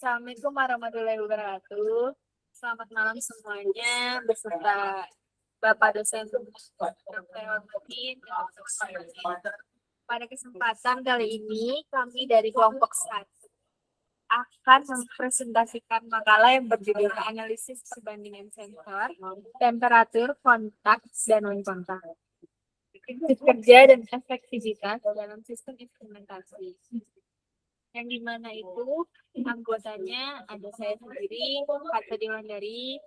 Assalamualaikum warahmatullahi wabarakatuh. Selamat malam semuanya beserta Bapak dosen yang saya hormati. Pada kesempatan kali ini kami dari kelompok 1 akan mempresentasikan makalah yang berjudul analisis perbandingan sensor, temperatur, kontak, dan non-kontak. Prinsip kerja dan efektivitas dalam sistem instrumentasi. Yang dimana itu anggotanya ada saya sendiri, Kata Diwandari,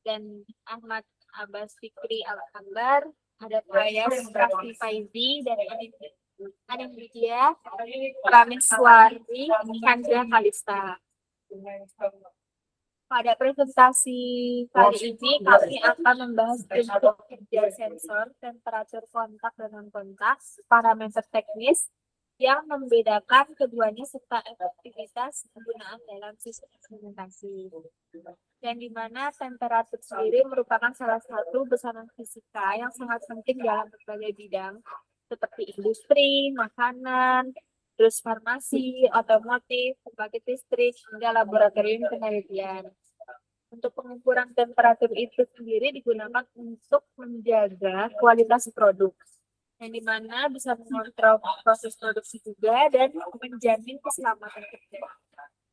dan Ahmad Abbas Fikri Al-Akbar, ada Fayaz Raffi Faizi, dan Anin Widya, Rameswari, Chandra Kalista. Pada presentasi kali ini kami akan membahas prinsip kerja sensor, temperatur kontak dan non-kontak, parameter teknis yang membedakan keduanya serta efektivitas penggunaan dalam sistem instrumentasi. Dan di mana temperatur sendiri merupakan salah satu besaran fisika yang sangat penting dalam berbagai bidang seperti industri, makanan, terus farmasi, otomotif, pembangkit listrik, hingga laboratorium penelitian. Untuk pengukuran temperatur itu sendiri digunakan untuk menjaga kualitas produk, yang dimana bisa mengontrol proses produksi juga dan menjamin keselamatan kerja.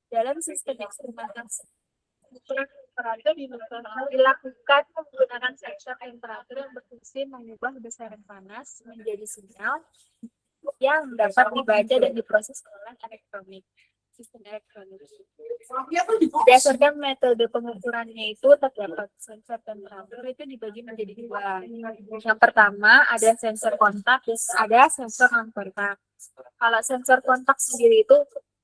Dalam sistem instrumentasi, pengukuran temperatur dilakukan menggunakan sensor temperatur yang berfungsi mengubah besaran panas menjadi sinyal yang dapat dibaca dan diproses oleh sistem elektronik. Berdasarkan metode pengukurannya itu terdapat sensor temperatur itu dibagi menjadi 2. Yang pertama ada sensor kontak, ada sensor non kontak. Kalau sensor kontak sendiri itu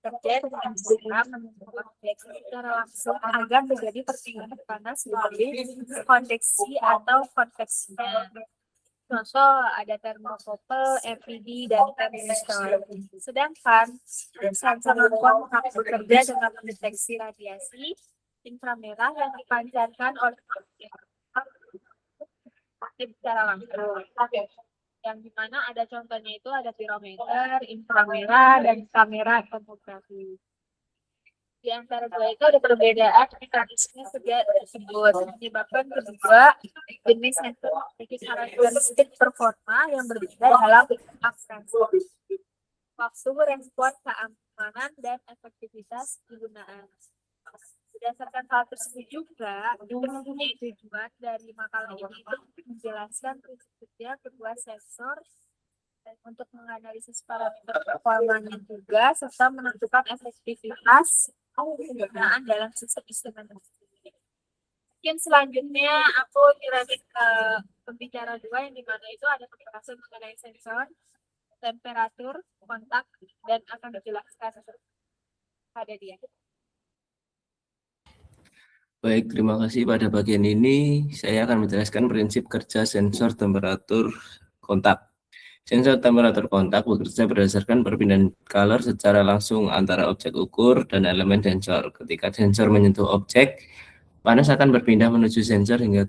kerja dengan cara menentukan secara langsung agar terjadi perpindahan panas melalui konveksi atau konveksinya. Contoh ada termokouple, FPD, dan termistor. Sedangkan sensor non-kontak bekerja dengan mendeteksi radiasi inframerah yang dipancarkan oleh secara langsung. Yang dimana ada contohnya itu ada pirometer, inframerah, dan kamera tomografi. Di antara dua itu ada perbedaan mekanisme kerja tersebut, menyebabkan kedua jenis sensor memiliki karakteristik performa yang berbeda dalam abstraksi, waktu respon, keamanan, dan efektivitas penggunaan. Berdasarkan hal tersebut juga, tujuan dari makalah ini itu menjelaskan prinsip kerja kedua sensor untuk menganalisis parameter performanya juga, serta menentukan efektivitas penggunaan dalam sistem instrumentasi. Mungkin selanjutnya aku nyerahin ke pembicara 2 yang dimana itu ada penjelasan mengenai sensor, temperatur, kontak, dan akan dijelaskan pada dia. Baik, terima kasih. Pada bagian ini saya akan menjelaskan prinsip kerja sensor temperatur kontak. Sensor temperatur kontak bekerja berdasarkan perpindahan color secara langsung antara objek ukur dan elemen sensor. Ketika sensor menyentuh objek, panas akan berpindah menuju sensor hingga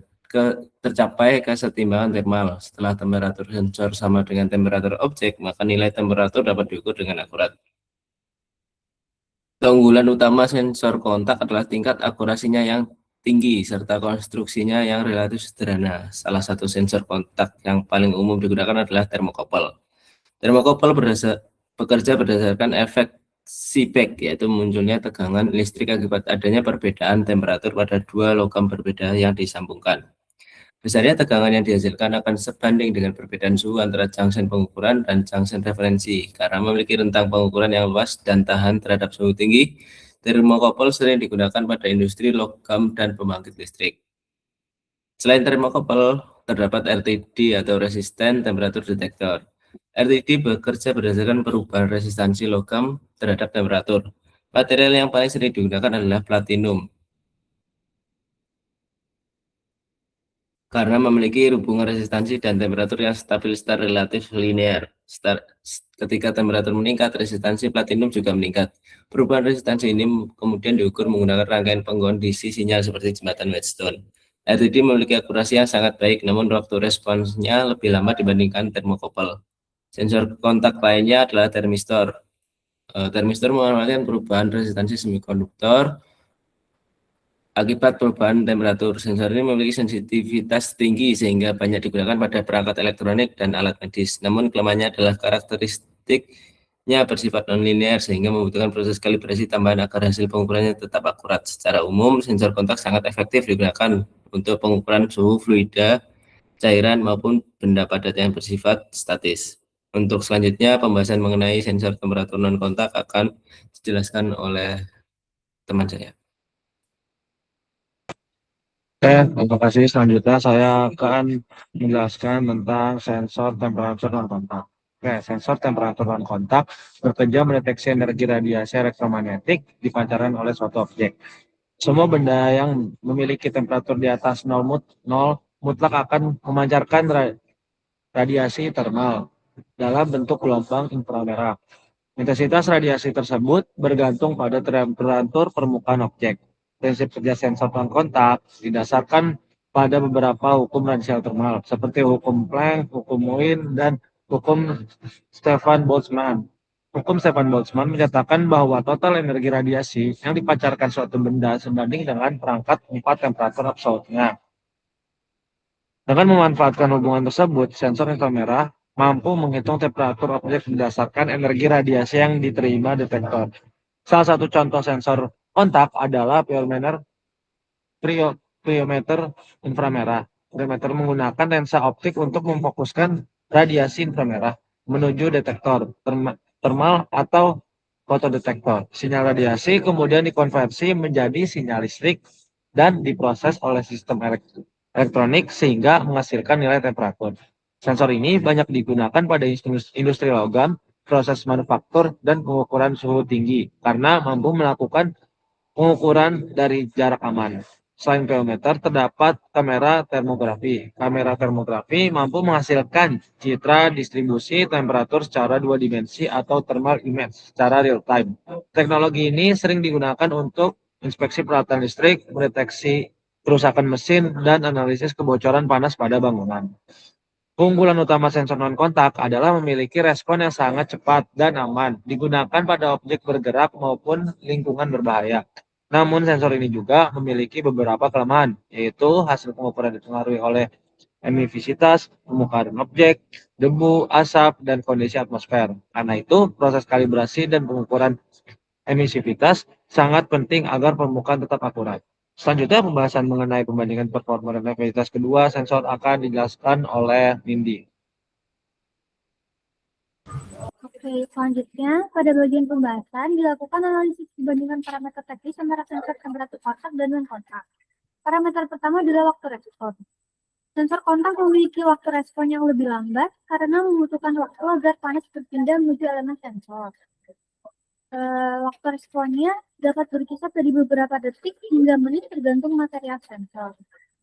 tercapai kesetimbangan termal. Setelah temperatur sensor sama dengan temperatur objek, maka nilai temperatur dapat diukur dengan akurat. Keunggulan utama sensor kontak adalah tingkat akurasinya yang tinggi serta konstruksinya yang relatif sederhana. Salah satu sensor kontak yang paling umum digunakan adalah termokouple. Termokouple bekerja berdasarkan efek Seebeck, yaitu munculnya tegangan listrik akibat adanya perbedaan temperatur pada dua logam berbeda yang disambungkan. Besarnya tegangan yang dihasilkan akan sebanding dengan perbedaan suhu antara junction pengukuran dan junction referensi. Karena memiliki rentang pengukuran yang luas dan tahan terhadap suhu tinggi, termokouple sering digunakan pada industri logam dan pembangkit listrik. Selain termokouple, terdapat RTD atau resisten temperatur detektor. RTD bekerja berdasarkan perubahan resistansi logam terhadap temperatur. Material yang paling sering digunakan adalah platinum, karena memiliki hubungan resistansi dan temperatur yang stabil secara relatif linear. Ketika temperatur meningkat, resistansi platinum juga meningkat. Perubahan resistansi ini kemudian diukur menggunakan rangkaian pengkondisi sinyal seperti jembatan Wheatstone. RTD memiliki akurasi yang sangat baik, namun waktu responsnya lebih lama dibandingkan termokouple. Sensor kontak lainnya adalah termistor. Termistor mengamalkan perubahan resistansi semikonduktor akibat perubahan temperatur. Sensor ini memiliki sensitivitas tinggi sehingga banyak digunakan pada perangkat elektronik dan alat medis. Namun kelemahannya adalah karakteristiknya bersifat nonlinear sehingga membutuhkan proses kalibrasi tambahan agar hasil pengukurannya tetap akurat. Secara umum, sensor kontak sangat efektif digunakan untuk pengukuran suhu fluida, cairan maupun benda padat yang bersifat statis. Untuk selanjutnya, pembahasan mengenai sensor temperatur non kontak akan dijelaskan oleh teman saya. Oke, terima kasih. Selanjutnya saya akan menjelaskan tentang sensor temperatur non kontak. Oke, sensor temperatur non kontak bekerja mendeteksi energi radiasi elektromagnetik dipancarkan oleh suatu objek. Semua benda yang memiliki temperatur di atas 0 mutlak akan memancarkan radiasi termal dalam bentuk gelombang inframerah. Intensitas radiasi tersebut bergantung pada temperatur permukaan objek. Prinsip kerja sensor non kontak didasarkan pada beberapa hukum radiasial termal, seperti hukum Planck, hukum Wien, dan hukum Stefan-Boltzmann. Hukum Stefan-Boltzmann menyatakan bahwa total energi radiasi yang dipancarkan suatu benda sebanding dengan perangkat 4 temperatur absolutnya. Dengan memanfaatkan hubungan tersebut, sensor inframerah mampu menghitung temperatur objek berdasarkan energi radiasi yang diterima detektor. Salah satu contoh sensor kontak adalah priometer inframerah. Priometer menggunakan lensa optik untuk memfokuskan radiasi inframerah menuju detektor termal atau fotodetektor. Sinyal radiasi kemudian dikonversi menjadi sinyal listrik dan diproses oleh sistem elektronik sehingga menghasilkan nilai temperatur. Sensor ini banyak digunakan pada industri logam, proses manufaktur, dan pengukuran suhu tinggi karena mampu melakukan pengukuran dari jarak aman. Selain priometer, terdapat kamera termografi. Kamera termografi mampu menghasilkan citra distribusi temperatur secara dua dimensi atau thermal image secara real time. Teknologi ini sering digunakan untuk inspeksi peralatan listrik, mendeteksi kerusakan mesin, dan analisis kebocoran panas pada bangunan. Keunggulan utama sensor non-kontak adalah memiliki respon yang sangat cepat dan aman, digunakan pada objek bergerak maupun lingkungan berbahaya. Namun sensor ini juga memiliki beberapa kelemahan, yaitu hasil pengukuran dipengaruhi oleh emisivitas, permukaan objek, debu, asap, dan kondisi atmosfer. Karena itu, proses kalibrasi dan pengukuran emisivitas sangat penting agar permukaan tetap akurat. Selanjutnya, pembahasan mengenai pembandingan performa dan efektivitas kedua sensor akan dijelaskan oleh Nindi. Oke, selanjutnya pada bagian pembahasan dilakukan analisis perbandingan parameter teknis antara sensor temperatur kontak dan non-kontak. Parameter pertama adalah waktu respon. Sensor kontak memiliki waktu respon yang lebih lambat karena membutuhkan waktu agar panas berpindah menuju elemen sensor. Waktu responnya dapat berkisar dari beberapa detik hingga menit tergantung material sensor.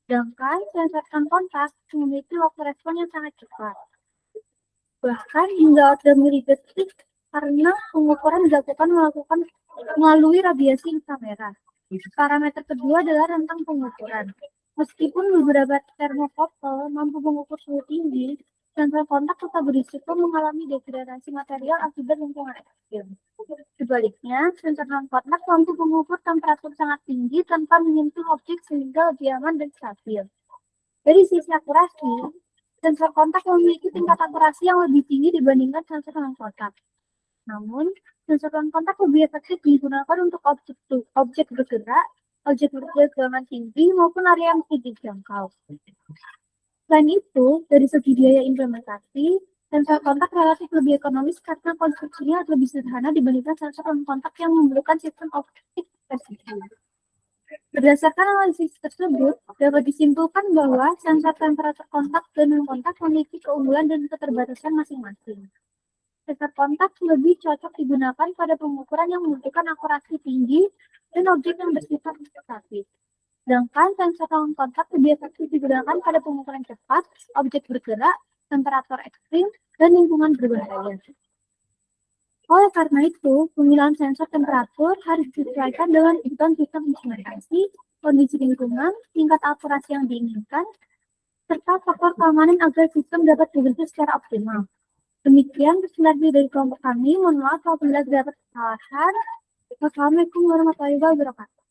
Sedangkan sensor non-kontak memiliki waktu respon yang sangat cepat, bahkan hingga order milidetik karena pengukuran dilakukan melalui radiasi inframerah. Parameter kedua adalah rentang pengukuran. Meskipun beberapa termokopel mampu mengukur suhu tinggi, sensor kontak tetap berisiko mengalami degradasi material akibat lingkungan ekstrim. Sebaliknya, sensor non-kontak mampu mengukur temperatur sangat tinggi tanpa menyentuh objek sehingga lebih aman dan stabil. Dari sisi akurasi, sensor kontak memiliki tingkat akurasi yang lebih tinggi dibandingkan sensor non-kontak. Namun, sensor non-kontak lebih efektif digunakan untuk objek bergerak, objek bergegangan tinggi, maupun area yang tidak dijangkau. Selain itu, dari segi biaya implementasi, sensor kontak relatif lebih ekonomis karena konstruksinya lebih sederhana dibandingkan sensor non-kontak yang memerlukan sistem optik presisi. Berdasarkan analisis tersebut, dapat disimpulkan bahwa sensor temperatur kontak dan non-kontak memiliki keunggulan dan keterbatasan masing-masing. Sensor kontak lebih cocok digunakan pada pengukuran yang membutuhkan akurasi tinggi dan objek yang bersifat statis. Sedangkan sensor non-kontak lebih efektif digunakan pada pengukuran cepat, objek bergerak, temperatur ekstrim, dan lingkungan berbahaya. Oleh karena itu, pemilihan sensor temperatur harus disesuaikan dengan kebutuhan sistem instrumentasi, kondisi lingkungan, tingkat akurasi yang diinginkan, serta faktor keamanan agar sistem dapat bekerja secara optimal. Demikian presentasi dari kelompok kami. Mohon maaf apabila terdapat kesalahan. Wassalamualaikum warahmatullahi wabarakatuh.